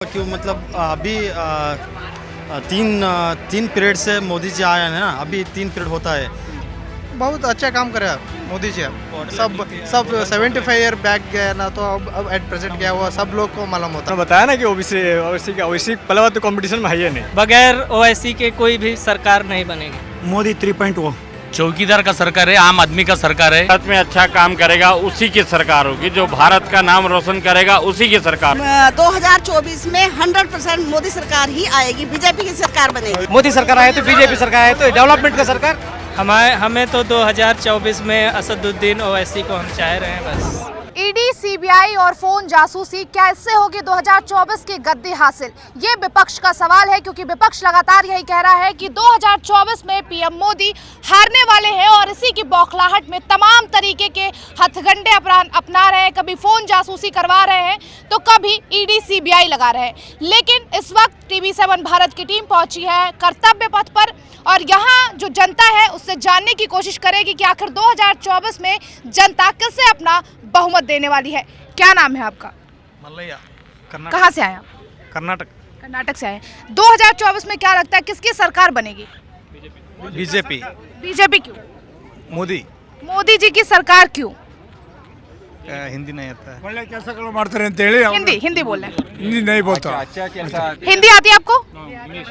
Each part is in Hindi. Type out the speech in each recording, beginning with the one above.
क्यों मतलब अभी तीन पीरियड से मोदी जी आए हैं ना, अभी 3 पीरियड होता है। बहुत अच्छा काम करे मोदी जी। सब 75 ईयर बैक गया ना, तो अब एट प्रेजेंट क्या हुआ सब लोग को मालूम होता है। बताया ना कि ओबीसी पहले बात तो कंपटीशन में है ही नहीं। बगैर ओवैसी के कोई भी सरकार नहीं बनेगी। मोदी 3.0 चौकीदार का सरकार है, आम आदमी का सरकार है। भारत में अच्छा काम करेगा उसी की सरकार होगी, जो भारत का नाम रोशन करेगा उसी की सरकार। 2024 में 100% मोदी सरकार ही आएगी, बीजेपी की सरकार बनेगी। मोदी सरकार आए तो बीजेपी सरकार आए तो डेवलपमेंट का सरकार। हमें तो 2024 में असदुद्दीन ओवैसी को हम चाह रहे हैं बस। ईडी, सीबीआई और फोन जासूसी, क्या इससे होगी 2024 की गद्दी हासिल? ये विपक्ष का सवाल है, क्योंकि विपक्ष लगातार यही कह रहा है कि 2024 में पीएम मोदी हारने वाले हैं और इसी की बौखलाहट में तमाम तरीके के हथकंडे अपना रहे हैं। कभी फोन जासूसी करवा रहे हैं तो कभी ईडी, सीबीआई लगा रहे हैं। लेकिन इस वक्त TV7 भारत की टीम पहुंची है कर्तव्य पथ पर और यहाँ जो जनता है उससे जानने की कोशिश करेगी कि आखिर 2024 में जनता किसे अपना बहुमत देने वाली है। क्या नाम है आपका? मल्लैया। कहाँ से आए आप? कर्नाटक से आए। 2024 में क्या लगता है किसकी सरकार बनेगी? बीजेपी। बीजेपी क्यों? मोदी जी की सरकार क्यों? हिंदी नहीं आता है। हिंदी बोल रहे हैं। हिंदी नहीं बोलता। हिंदी आती है आपको?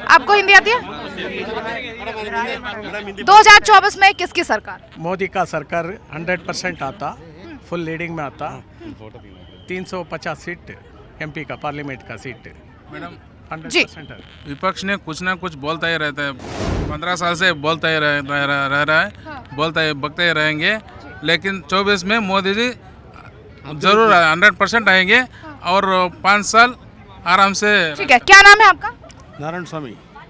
आपको हिंदी आती है? 2024 में किसकी सरकार? मोदी का सरकार 100% आता, फुल लीडिंग में आता। 350 सीट एमपी का पार्लियामेंट का सीट मैडम 100% है। विपक्ष ने कुछ ना कुछ बोलता ही रहता है, 15 साल से बोलता ही रह रहा है, बकते ही रहेंगे। लेकिन 24 में मोदी जी जरूर 100% आएंगे और 5 साल आराम से। ठीक है, क्या नाम है आपका? नारायण स्वामी।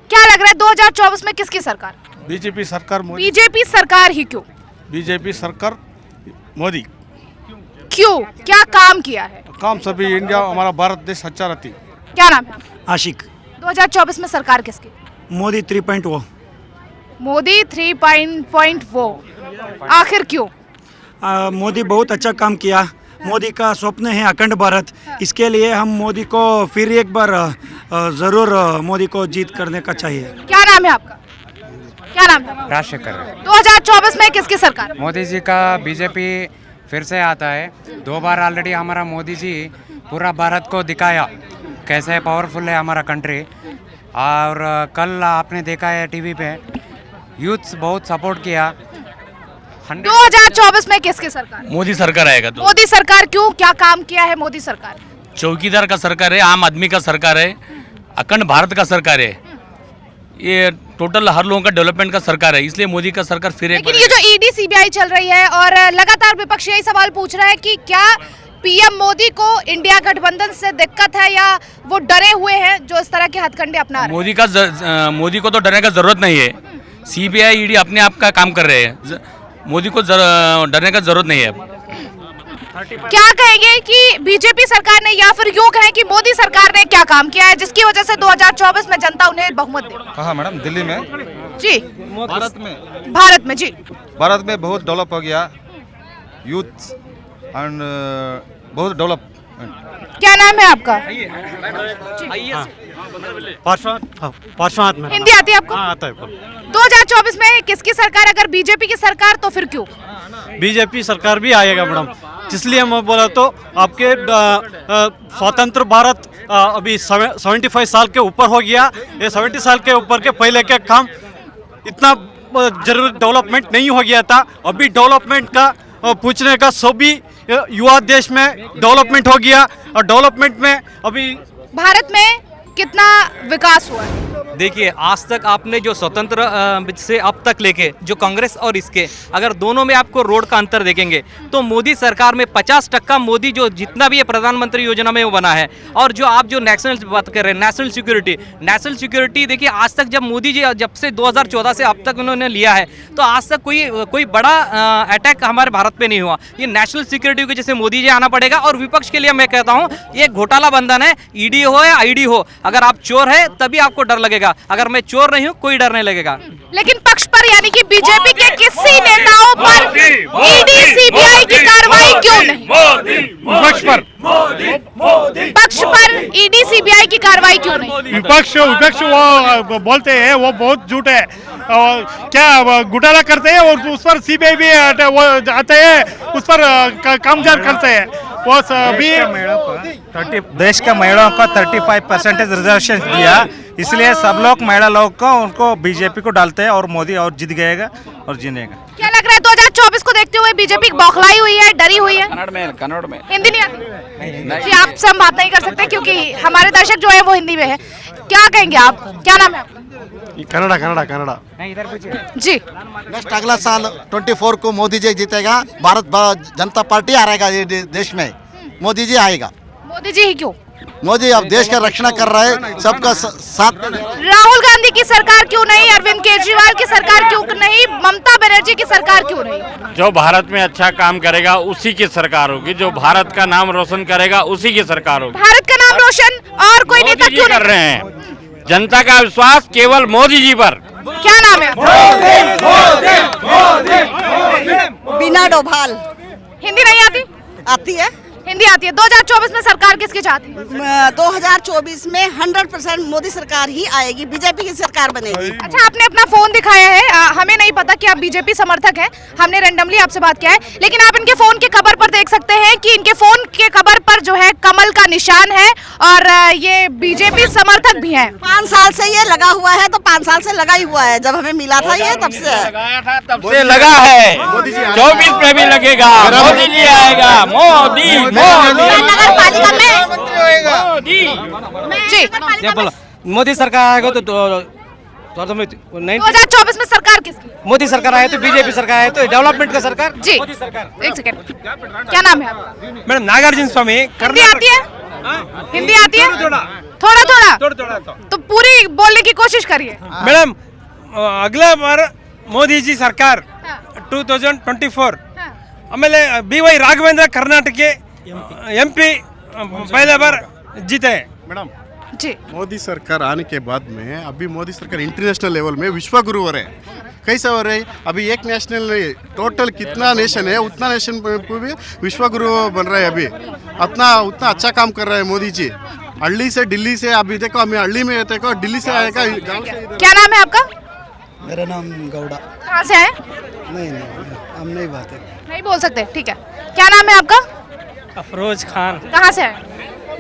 क्या लग रहा है 2024 में किसकी सरकार? बीजेपी सरकार। बीजेपी सरकार ही क्यों? बीजेपी सरकार मोदी। क्यों? क्या काम किया है? काम सभी इंडिया हमारा भारत देश अच्छा रहती। क्या नाम है आपका? आशिक। 2024 में सरकार किसकी? मोदी 3.0। मोदी 3.0। आखिर क्यों? मोदी बहुत अच्छा काम किया। मोदी का स्वप्न है अखंड भारत। इसके लिए हम मोदी को फिर एक बार जरूर मोदी को जीत करने का चाहिए। क्या नाम है आपका? क्या नाम है? राजशेखर। 2024 में किसकी सरकार? मोदी जी का बीजेपी फिर से आता है। 2 बार ऑलरेडी हमारा मोदी जी पूरा भारत को दिखाया कैसे पावरफुल है हमारा कंट्री। और कल आपने देखा है टीवी पे यूथ बहुत सपोर्ट किया। 2024 में किसकी सरकार? मोदी सरकार आएगा तो। मोदी सरकार क्यों? क्या काम किया है मोदी सरकार? चौकीदार का सरकार है, आम आदमी का सरकार है, अखंड भारत का सरकार है। ये टोटल हर लोगों का डेवलपमेंट का सरकार है, इसलिए मोदी का सरकार फिर एक। लेकिन ये जो ईडी, सीबीआई चल रही है और लगातार विपक्ष यही सवाल पूछ रहा है कि क्या पीएम मोदी को इंडिया गठबंधन से दिक्कत है या वो डरे हुए हैं जो इस तरह के हथकंडे अपना रहे हैं? मोदी को तो डरने का जरूरत नहीं है। सीबीआई, ईडी अपने आप का काम कर रहे हैं, मोदी को डरने का जरूरत नहीं है। क्या कहेंगे कि बीजेपी सरकार ने या फिर यूं कहें कि मोदी सरकार ने क्या काम किया है जिसकी वजह से 2024 में जनता उन्हें बहुमत दे? कहाँ मैडम? दिल्ली में जी। भारत में जी। भारत में बहुत डेवलप हो गया, यूथ एंड बहुत डेवलप। क्या नाम है आपका? पार्श्वनाथ में। हिंदी आती है आपको? आता है। 2024 में किसकी सरकार? अगर बीजेपी की सरकार तो फिर क्यों? बीजेपी सरकार भी आएगा मैडम। इसलिए मैं बोला तो आपके स्वतंत्र भारत अभी 75 साल के ऊपर हो गया। ये 70 साल के ऊपर के पहले के काम इतना जरूर डेवलपमेंट नहीं हो गया था। अभी डेवलपमेंट का पूछने का सभी युवा देश में डेवलपमेंट हो गया और डेवलपमेंट में अभी भारत में कितना विकास हुआ है? देखिए, आज तक आपने जो स्वतंत्र से अब तक लेके जो कांग्रेस और इसके, अगर दोनों में आपको रोड का अंतर देखेंगे तो मोदी सरकार में 50% मोदी जो जितना भी ये प्रधानमंत्री योजना में वो बना है। और जो आप जो नेशनल बात कर रहे हैं, नेशनल सिक्योरिटी देखिए, आज तक जब मोदी जी जब से 2014 से अब तक उन्होंने लिया है तो आज तक कोई बड़ा अटैक हमारे भारत पे नहीं हुआ। ये नेशनल सिक्योरिटी की वजह से मोदी जी आना पड़ेगा। और विपक्ष के लिए मैं कहता हूँ ये घोटाला बंधन है, ईडी हो या आईडी हो, अगर आप चोर है तभी आपको डर लगेगा, अगर मैं चोर नहीं हूँ कोई डर नहीं लगेगा। लेकिन पक्ष पर यानी कि बीजेपी के किसी नेताओं पर ईडी सीबीआई की कार्रवाई क्यों नहीं? विपक्ष पर ईडी सीबीआई की कार्रवाई क्यों नहीं? विपक्ष वो बोलते हैं वो बहुत झूठ है और क्या घोटाला करते हैं और उस पर सीबीआई भी वो आते हैं उस पर कामजात करते हैं वो सभी देश के महिलाओं को 35% रिजर्वेशन दिया, इसलिए सब लोग महिला लोग को उनको बीजेपी को डालते हैं और मोदी और जीत गएगा और जीनेगा। क्या लग रहा है 2024 को देखते हुए बीजेपी बौखलाई हुई है, डरी हुई है? कन्नड़ में हिंदी नहीं आती जी, आप सब बात नहीं कर सकते क्योंकि हमारे दर्शक जो है वो हिंदी में है। क्या कहेंगे आप, क्या नाम है आपका? कन्नड़ा जी, नेक्स्ट अगला साल 24 को मोदी जी जीतेगा, भारत जनता पार्टी आ रहेगा ये देश में, मोदी जी आएगा। मोदी जी ही क्यों? मोदी अब देश का रक्षा कर रहा है, सबका साथ। राहुल गांधी की सरकार क्यों नहीं, अरविंद केजरीवाल की सरकार क्यों नहीं, ममता बनर्जी की सरकार क्यों नहीं? जो भारत में अच्छा काम करेगा उसी की सरकार होगी, जो भारत का नाम रोशन करेगा उसी की सरकार होगी। भारत का नाम रोशन और कोई नेता मोदी जी क्यों कर नहीं? रहे हैं, जनता का विश्वास केवल मोदी जी पर। क्या नाम है? बिना डोभाल। हिंदी नहीं आती? आती है। हिंदी आती है। 2024 में सरकार किसकी चाहती है? 2024 में 100% मोदी सरकार ही आएगी, बीजेपी की सरकार बनेगी। अच्छा, आपने अपना फोन दिखाया है, हमें नहीं पता कि आप बीजेपी समर्थक हैं, हमने रैंडमली आपसे बात किया है, लेकिन आप इनके फोन के कवर पर देख सकते हैं कि इनके फोन के कवर पर जो है कमल का निशान है और ये बीजेपी समर्थक भी हैं। 5 साल से ये लगा हुआ है, तो 5 साल से लगा ही हुआ है, जब हमें मिला था ये तब से तब से लगा है, 24 में भी लगेगा, मोदी जी आएगा, मोदी नगर पालिका में जी बोलो मोदी सरकार आएगा तो 2024 में सरकार किसकी? मोदी सरकार आए तो बीजेपी सरकार आए तो डेवलपमेंट का सरकार जी, एक सेकंड, क्या नाम है आपका? मैडम नागार्जुन स्वामी। हिंदी आती है? हिंदी आती है? थोड़ा तो पूरी बोलने की कोशिश करिए। मैडम अगला बार मोदी जी सरकार 2024 ಆಮೇಲೆ BY ರಾಘವೇಂದ್ರ ಕರ್ನಾಟಕ MP पहले बार जीते हैं। मैडम जी, मोदी सरकार आने के बाद में अभी मोदी सरकार इंटरनेशनल लेवल में विश्व गुरु हो रहे हैं। कैसे हो रहे हैं? अभी एक नेशनल नहीं, टोटल कितना नेशन है उतना नेशन को भी विश्व गुरु बन रहे हैं। अभी उतना अच्छा काम कर रहे हैं मोदी जी। हल्ली से दिल्ली से, अभी देखो हमें हल्ली में देखो, दिल्ली से आएगा गाँव से। क्या नाम है आपका? मेरा नाम गौड़ा। कहाँ से आए? नहीं हम नहीं बात है। नहीं बोल सकते, ठीक है। क्या नाम है आपका? अफरोज खान। कहाँ से आए?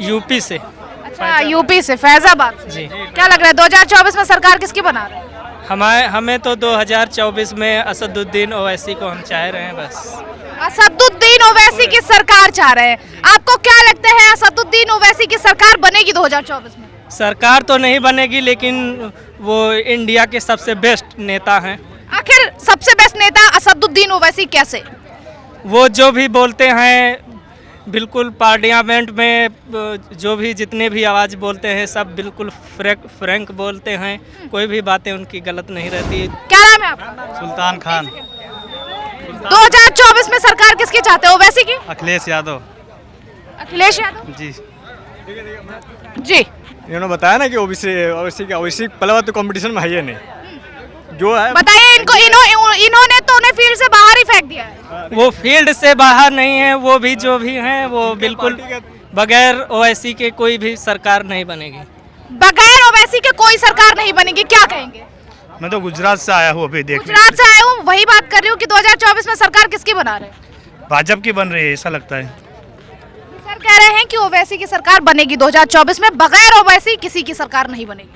यूपी से। अच्छा, यूपी से, फैजाबाद से। क्या लग रहा है 2024 में सरकार किसकी बना रहे हैं? हमें तो 2024 में असदुद्दीन ओवैसी को हम चाह रहे हैं बस। असदुद्दीन ओवैसी की सरकार चाह रहे हैं। आपको क्या लगता है असदुद्दीन ओवैसी की सरकार बनेगी 2024 में? सरकार तो नहीं बनेगी लेकिन वो इंडिया के सबसे बेस्ट नेता हैं। आखिर सबसे बेस्ट नेता असदुद्दीन ओवैसी कैसे? वो जो भी बोलते हैं बिल्कुल पार्लियामेंट में जो भी जितने भी आवाज़ बोलते हैं सब बिल्कुल फ्रैंक बोलते हैं, कोई भी बातें उनकी गलत नहीं रहती। क्या नाम है आपका? सुल्तान खान। 2024 में सरकार किसकी चाहते हो? ओवैसी की? अखिलेश यादव। अखिलेश यादव जी जी। इन्होंने बताया ना कि ओबीसी पहले बात तो कंपटीशन में है ही नहीं जो है। बताइए इनको, इन्होंने तो उन्हें फील्ड से बाहर ही फेंक दिया है। वो फील्ड से बाहर नहीं है, वो भी जो भी हैं वो बिल्कुल बगैर ओवैसी के कोई भी सरकार नहीं बनेगी। बगैर ओवैसी के कोई सरकार नहीं बनेगी, क्या कहेंगे? मैं तो गुजरात से आया हूँ अभी देखने। गुजरात से आया हूँ, वही बात कर रही हूँ कि 2024 में सरकार किसकी बना रहे हैं? भाजपा की बन रही है ऐसा लगता है। सर कह रहे हैं कि ओवैसी की सरकार बनेगी 2024 में, बगैर ओवैसी किसी की सरकार नहीं बनेगी।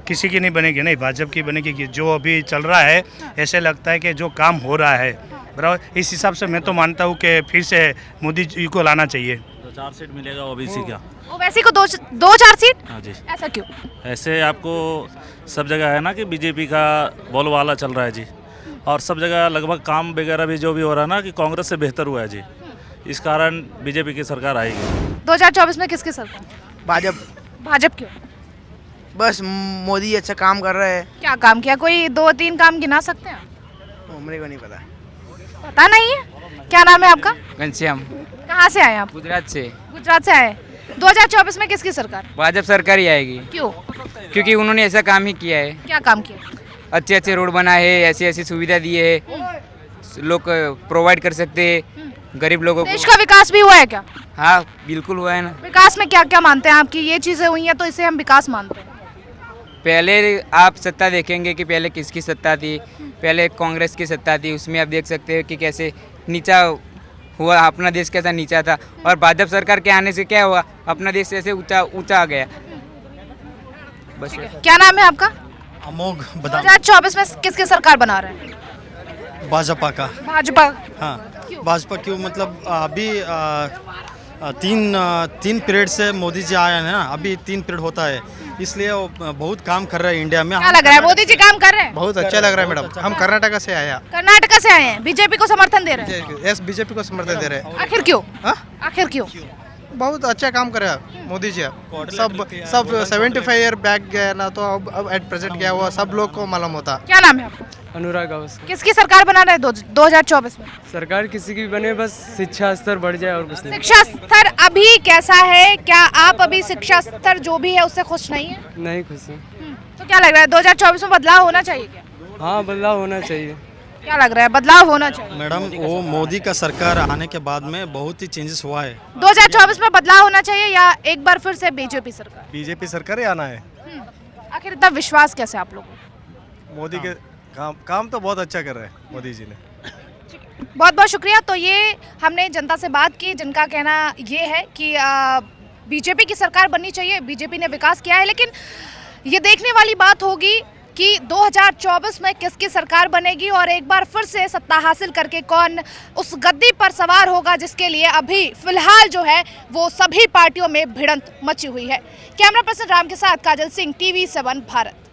किसी की नहीं बनेगी, नहीं भाजपा की बनेगी। कि जो अभी चल रहा है ऐसे लगता है कि जो काम हो रहा है बराबर, इस हिसाब से मैं तो मानता हूँ कि फिर से मोदी जी को लाना चाहिए। 4 सीट मिलेगा ओबीसी का। ओवैसी को 2-4 सीट? हाँ जी। ऐसा क्यों? ऐसे आपको सब जगह है ना कि बीजेपी का बोलबाला चल रहा है जी, और सब जगह लगभग काम वगैरह भी जो भी हो रहा है ना कि कांग्रेस से बेहतर हुआ है जी, इस कारण बीजेपी की सरकार आएगी। 2024 में किसकी सरकार? भाजपा क्यों? बस मोदी अच्छा काम कर रहा है। क्या काम किया? कोई 2-3 काम गिना सकते हैं? मेरे को नहीं पता। पता नहीं है? क्या नाम है आपका? घनश्याम। कहाँ से आए आप? गुजरात से। गुजरात से आए। 2024 में किसकी सरकार? भाजपा सरकार ही आएगी। क्यों? क्योंकि उन्होंने ऐसा काम ही किया है। क्या काम किया? अच्छे अच्छे रोड बनाए हैं, ऐसी ऐसी सुविधा दी है, लोग प्रोवाइड कर सकते हैं गरीब लोगों देश को। का विकास भी हुआ है क्या? हाँ बिल्कुल हुआ है ना। विकास में क्या क्या मानते हैं आपकी ये चीजें हुई हैं तो इसे हम विकास मानते हैं? पहले आप सत्ता देखेंगे कि पहले किसकी सत्ता थी, पहले कांग्रेस की सत्ता थी, उसमें आप देख सकते हो कि कैसे नीचा हुआ, अपना देश कैसा नीचा था, और भाजपा सरकार के आने से क्या हुआ, अपना देश ऐसे ऊंचा ऊंचा आ गया। बस क्या नाम है आपका? अमोघ बदाम 2024 में किसकी सरकार बना रहे हैं? भाजपा का। भाजपा। हाँ भाजपा क्यों, मतलब अभी तीन पीरियड से मोदी जी आए हैं ना, अभी 3 पीरियड होता है, इसलिए वो बहुत काम कर रहे हैं इंडिया में। क्या लग रहा है मोदी जी काम कर रहे हैं? बहुत अच्छा लग रहा है मैडम। हम कर्नाटका से आए हैं। कर्नाटका से आए हैं, बीजेपी को समर्थन दे रहे हैं? यस, बीजेपी को समर्थन दे रहे हैं। आखिर क्यों? आखिर क्यों? बहुत अच्छा काम करे मोदी जी। सब 75 ईयर बैक गए ना, तो अब एट प्रेजेंट क्या हुआ सब लोग को मालूम होता। क्या नाम है आपका? अनुराग अवस्थी। किसकी सरकार बना रहे हैं 2024 में? सरकार किसी की भी बने, बस शिक्षा स्तर बढ़ जाए और कुछ नहीं। शिक्षा स्तर अभी कैसा है? क्या आप अभी शिक्षा स्तर जो भी है उससे खुश नहीं है? नहीं खुश हूँ। तो क्या लग रहा है 2024 में बदलाव होना चाहिए क्या? हाँ बदलाव होना चाहिए। क्या लग रहा है बदलाव होना चाहिए? मैडम वो मोदी का सरकार आने के बाद में बहुत ही चेंजेस हुआ है। 2024 में बदलाव होना चाहिए या एक बार फिर से बीजेपी सरकार? बीजेपी सरकार ही आना है। आखिर इतना विश्वास कैसे आप लोगों को? मोदी के काम तो बहुत अच्छा कर रहे हैं मोदी जी ने। बहुत बहुत शुक्रिया। तो ये हमने जनता से बात की जिनका कहना ये है कि बीजेपी की सरकार बननी चाहिए, बीजेपी ने विकास किया है, लेकिन ये देखने वाली बात होगी कि 2024 में किसकी सरकार बनेगी और एक बार फिर से सत्ता हासिल करके कौन उस गद्दी पर सवार होगा जिसके लिए अभी फिलहाल जो है वो सभी पार्टियों में भिड़ंत मची हुई है। कैमरा पर्सन राम के साथ काजल सिंह, TV7 भारत।